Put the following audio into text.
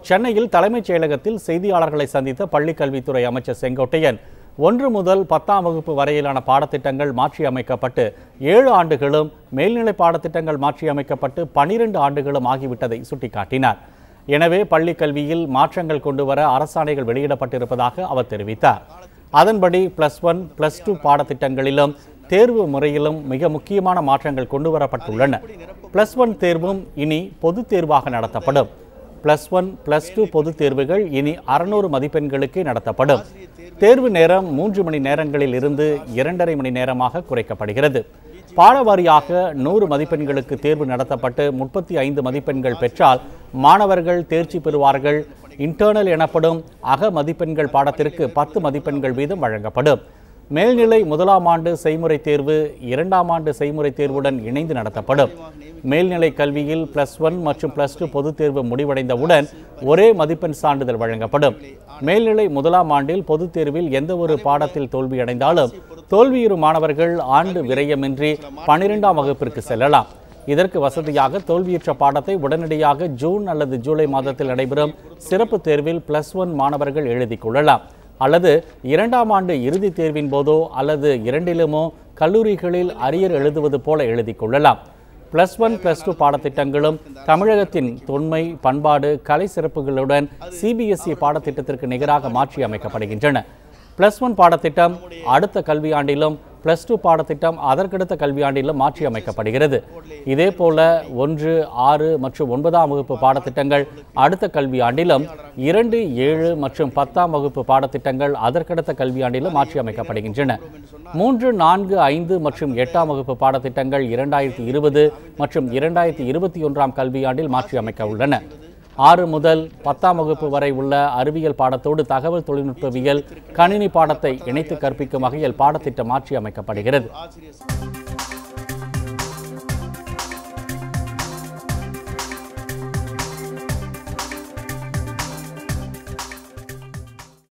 சென்னையில் தலைமைச் செயலகத்தில் செய்தியாளர்களை சந்தித்த பள்ளிக்கல்வித்துறை அமைச்சர் செங்கோட்டையன் 1 முதல் 10ஆம் வகுப்பு வரையிலான பாடத்திட்டங்கள் மாற்றியமைக்கப்பட்டு 7 ஆண்டுகளும், மேல்நிலை பாடத்திட்டங்கள் மாற்றியமைக்கப்பட்டு 12 ஆண்டுகளும் ஆகிவிட்டதை சுட்டிக்காட்டினார். எனவே பள்ளிக் கல்வியில் மாற்றங்கள் கொண்டுவர அரசாணைகள் வெளியிடப்பட்டிருப்பதாக அவர் தெரிவித்தார். அதன்படி +1, +2 பாடத்திட்டங்களிலும் தேர்வு முறையிலும் மிக முக்கியமான மாற்றங்கள் கொண்டுவரப்பட்டுள்ளன. +1 தேர்வும் இனி பொதுத் தேர்வாக நடத்தப்படும். +1, +2 பொதுத் தேர்வுகள் இனி 600 மதிப்பெண்களுக்கு நடத்தப்படும். தேர்வு நேரம் 3 மணி நேரங்களில் இருந்து 2.5 மணி நேரமாக குறைக்கப்படுகிறது. பாடவாரியாக 100 மதிப்பெண்களுக்கு தேர்வு நடத்தப்பட்டு 35 மதிப்பெண்கள் பெற்றால் மாணவர்கள் தேர்ச்சி பெறுவார்கள். இன்டர்னல் எனப்படும் அக மதிப்பெண்கள் பாடத்திற்கு 10 மதிப்பெண்கள் வீதம் வழங்கப்படும். மேல்நிலை 1ஆம் ஆண்டு செய்முறை தேர்வு 2ஆம் ஆண்டு செய்முறை தேர்வுடன் இணைந்து நடத்தப்படும். மேல்நிலை கல்வியில் +1 மற்றும் +2 பொதுத் தேர்வு முடிவடைந்தவுடன் ஒரே மதிப்பெண் சான்றிதழ் வழங்கப்படும். மேல்நிலை 1ஆம் ஆண்டில் பொதுத் தேர்வில் எந்த ஒரு பாடத்தில் தோல்வியடைந்தாலும் தோல்வியுறும் மாணவர்கள் ஆண்டு விரயமின்றி 12ஆம் வகுப்பிற்கு செல்லலாம். இதற்கு வசதியாக தோல்வியுற்ற பாடத்தை உடனடியாக ஜூன் அல்லது ஜூலை மாதத்தில் நடைபெறும் சிறப்பு தேர்வில் +1 மாணவர்கள் எழுதிக் கொள்ளலாம். அல்லது 2ஆம் ஆண்டு இறுதித் தேர்வின் போதோ அல்லது இரண்டிலுமோ கல்லூரிகளில் அரியர் எழுதுவது போல எழுதிக் கொள்ளலாம். +1, +2 பாடத்திட்டங்களும் தமிழகத்தின் தொன்மை, பண்பாடு, கலை சிறப்புகளுடன் CBSE பாடத்திட்டத்திற்கு நிகராக மாற்றி அமைக்கப்படுகின்றன. +1 பாடத்திட்டம் அடுத்த கல்வியாண்டிலும், +2 பாடத்திட்டம் அதற்கடுத்த கல்வியாண்டிலும் மாற்றி அமைக்கப்படுகிறது. இதேபோல 1, 6 மற்றும் 9ஆம் வகுப்பு பாடத்திட்டங்கள் அடுத்த கல்வியாண்டிலும், 2, 7 மற்றும் 10ஆம் வகுப்பு பாடத்திட்டங்கள் அதற்கடுத்த கல்வியாண்டிலும் மாற்றி அமைக்கப்படுகின்றன. 3, 4, 5 மற்றும் 8ஆம் வகுப்பு பாடத்திட்டங்கள் 2020 மற்றும் 2021ஆம் கல்வியாண்டில் மாற்றி அமைக்க உள்ளன. 6 முதல் 10ஆம் வகுப்பு வரை உள்ள அறிவியல் பாடத்தோடு தகவல் தொழில்நுட்பவியல், கணினி பாடத்தை இணைத்து கற்பிக்கும் வகையில் பாடத்திட்டம் மாற்றி அமைக்கப்படுகிறது.